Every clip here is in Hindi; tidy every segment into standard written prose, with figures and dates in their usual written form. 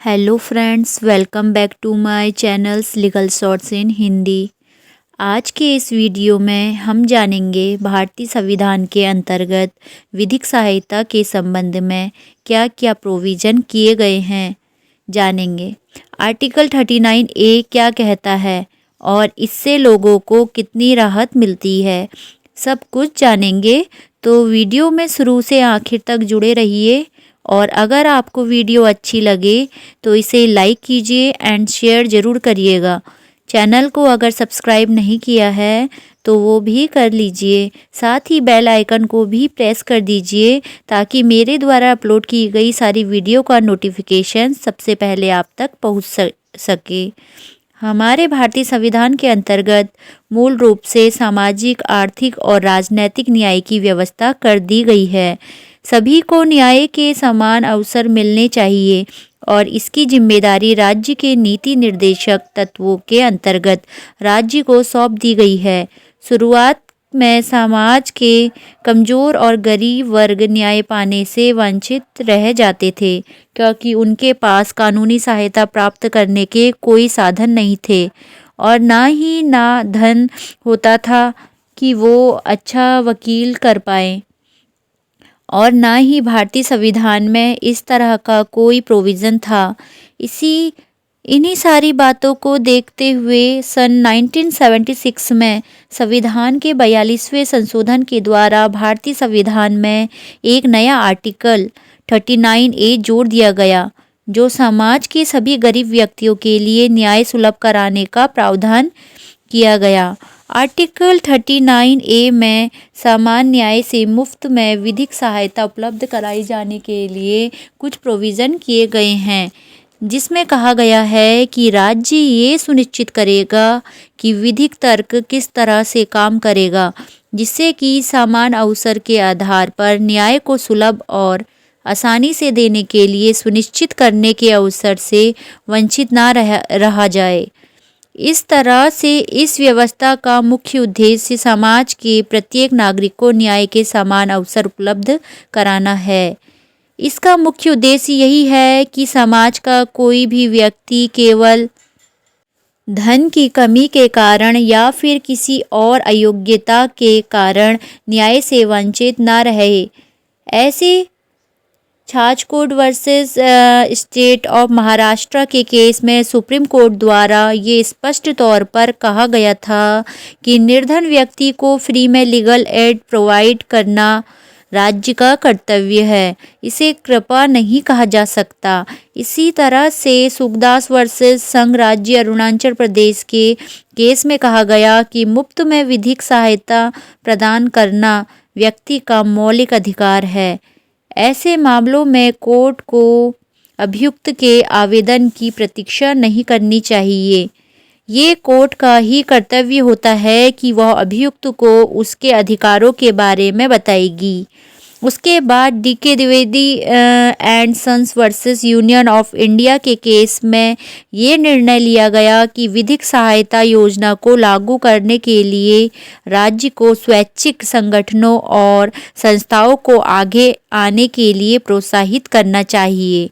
Hello friends, welcome back to my channel's Legal Shorts in Hindi. आज के इस वीडियो में हम जानेंगे भारतीय संविधान के अंतर्गत विधिक सहायता के संबंध में क्या क्या प्रोविज़न किए गए हैं। जानेंगे आर्टिकल 39A क्या कहता है और इससे लोगों को कितनी राहत मिलती है, सब कुछ जानेंगे। तो वीडियो में शुरू से आखिर तक जुड़े रहिए और अगर आपको वीडियो अच्छी लगे तो इसे लाइक कीजिए एंड शेयर ज़रूर करिएगा। चैनल को अगर सब्सक्राइब नहीं किया है तो वो भी कर लीजिए, साथ ही बेल आइकन को भी प्रेस कर दीजिए ताकि मेरे द्वारा अपलोड की गई सारी वीडियो का नोटिफिकेशन सबसे पहले आप तक पहुंच सके। हमारे भारतीय संविधान के अंतर्गत मूल रूप से सामाजिक, आर्थिक और राजनैतिक न्याय की व्यवस्था कर दी गई है। सभी को न्याय के समान अवसर मिलने चाहिए और इसकी जिम्मेदारी राज्य के नीति निर्देशक तत्वों के अंतर्गत राज्य को सौंप दी गई है। शुरुआत में समाज के कमज़ोर और गरीब वर्ग न्याय पाने से वंचित रह जाते थे क्योंकि उनके पास कानूनी सहायता प्राप्त करने के कोई साधन नहीं थे और ना धन होता था कि वो अच्छा वकील कर पाए और ना ही भारतीय संविधान में इस तरह का कोई प्रोविज़न था। इन्हीं सारी बातों को देखते हुए सन 1976 में संविधान के 42वें संशोधन के द्वारा भारतीय संविधान में एक नया आर्टिकल 39A जोड़ दिया गया, जो समाज के सभी गरीब व्यक्तियों के लिए न्याय सुलभ कराने का प्रावधान किया गया। आर्टिकल 39A में सामान्य न्याय से मुफ्त में विधिक सहायता उपलब्ध कराई जाने के लिए कुछ प्रोविज़न किए गए हैं, जिसमें कहा गया है कि राज्य ये सुनिश्चित करेगा कि विधिक तर्क किस तरह से काम करेगा, जिससे कि समान अवसर के आधार पर न्याय को सुलभ और आसानी से देने के लिए सुनिश्चित करने के अवसर से वंचित ना रहा जाए। इस तरह से इस व्यवस्था का मुख्य उद्देश्य समाज के प्रत्येक नागरिक को न्याय के समान अवसर उपलब्ध कराना है। इसका मुख्य उद्देश्य यही है कि समाज का कोई भी व्यक्ति केवल धन की कमी के कारण या फिर किसी और अयोग्यता के कारण न्याय से वंचित न रहे। ऐसे छाछकोट वर्सेस स्टेट ऑफ महाराष्ट्र के केस में सुप्रीम कोर्ट द्वारा ये स्पष्ट तौर पर कहा गया था कि निर्धन व्यक्ति को फ्री में लीगल एड प्रोवाइड करना राज्य का कर्तव्य है, इसे कृपा नहीं कहा जा सकता। इसी तरह से सुखदास वर्सेस संघ राज्य अरुणाचल प्रदेश के केस में कहा गया कि मुफ्त में विधिक सहायता प्रदान करना व्यक्ति का मौलिक अधिकार है। ऐसे मामलों में कोर्ट को अभियुक्त के आवेदन की प्रतीक्षा नहीं करनी चाहिए। ये कोर्ट का ही कर्तव्य होता है कि वह अभियुक्त को उसके अधिकारों के बारे में बताएगी। उसके बाद DK Dwivedi and sons versus union of India के केस में ये निर्णय लिया गया कि विधिक सहायता योजना को लागू करने के लिए राज्य को स्वैच्छिक संगठनों और संस्थाओं को आगे आने के लिए प्रोत्साहित करना चाहिए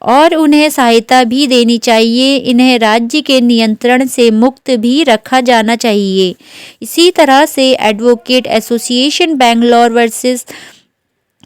और उन्हें सहायता भी देनी चाहिए। इन्हें राज्य के नियंत्रण से मुक्त भी रखा जाना चाहिए। इसी तरह से advocate association Bangalore versus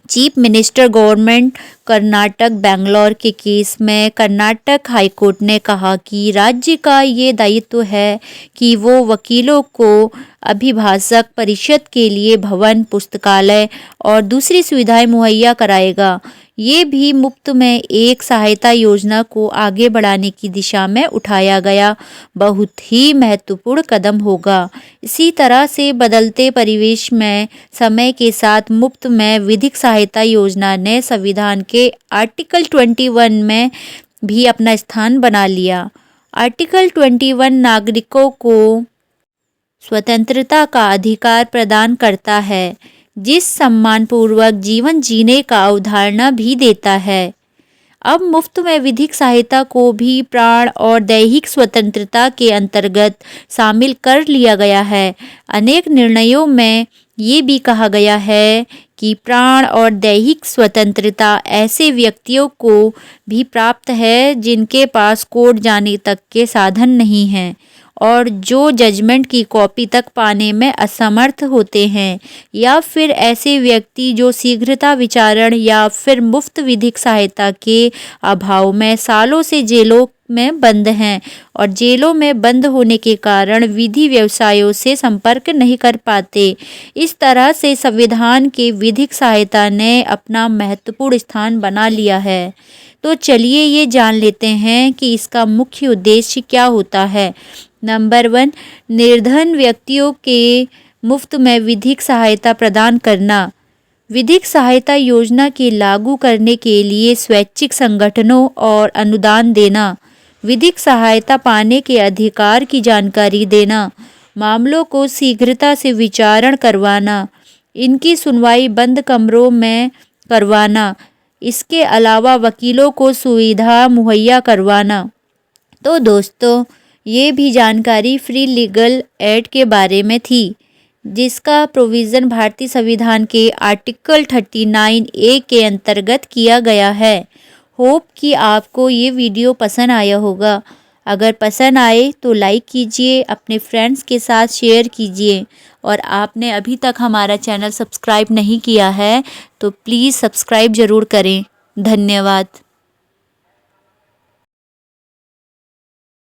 chief minister government Karnataka Bangalore के केस में कर्नाटक हाईकोर्ट ने कहा कि राज्य का ये दायित्व है कि वो वकीलों को अभिभाषक परिषद के लिए भवन, पुस्तकालय और दूसरी सुविधाएं मुहैया कराएगा। ये भी मुफ्त में एक सहायता योजना को आगे बढ़ाने की दिशा में उठाया गया बहुत ही महत्वपूर्ण कदम होगा। इसी तरह से बदलते परिवेश में समय के साथ मुफ्त में विधिक सहायता योजना ने संविधान के आर्टिकल 21 में भी अपना स्थान बना लिया। आर्टिकल 21 नागरिकों को स्वतंत्रता का अधिकार प्रदान करता है, जिस सम्मानपूर्वक जीवन जीने का अवधारणा भी देता है। अब मुफ्त में विधिक सहायता को भी प्राण और दैहिक स्वतंत्रता के अंतर्गत शामिल कर लिया गया है। अनेक निर्णयों में ये भी कहा गया है कि प्राण और दैहिक स्वतंत्रता ऐसे व्यक्तियों को भी प्राप्त है जिनके पास कोर्ट जाने तक के साधन नहीं हैं और जो जजमेंट की कॉपी तक पाने में असमर्थ होते हैं, या फिर ऐसे व्यक्ति जो शीघ्रता विचारण या फिर मुफ्त विधिक सहायता के अभाव में सालों से जेलों में बंद हैं और जेलों में बंद होने के कारण विधि व्यवसायों से संपर्क नहीं कर पाते। इस तरह से संविधान के विधिक सहायता ने अपना महत्वपूर्ण स्थान बना लिया है। तो चलिए ये जान लेते हैं कि इसका मुख्य उद्देश्य क्या होता है। नंबर 1, निर्धन व्यक्तियों के मुफ्त में विधिक सहायता प्रदान करना। विधिक सहायता योजना के लागू करने के लिए स्वैच्छिक संगठनों और अनुदान देना, विधिक सहायता पाने के अधिकार की जानकारी देना, मामलों को शीघ्रता से विचारण करवाना, इनकी सुनवाई बंद कमरों में करवाना, इसके अलावा वकीलों को सुविधा मुहैया करवाना। तो दोस्तों, ये भी जानकारी फ्री लीगल एड के बारे में थी, जिसका प्रोविज़न भारतीय संविधान के आर्टिकल 39A के अंतर्गत किया गया है। होप कि आपको ये वीडियो पसंद आया होगा। अगर पसंद आए तो लाइक कीजिए, अपने फ्रेंड्स के साथ शेयर कीजिए और आपने अभी तक हमारा चैनल सब्सक्राइब नहीं किया है तो प्लीज़ सब्सक्राइब ज़रूर करें। धन्यवाद।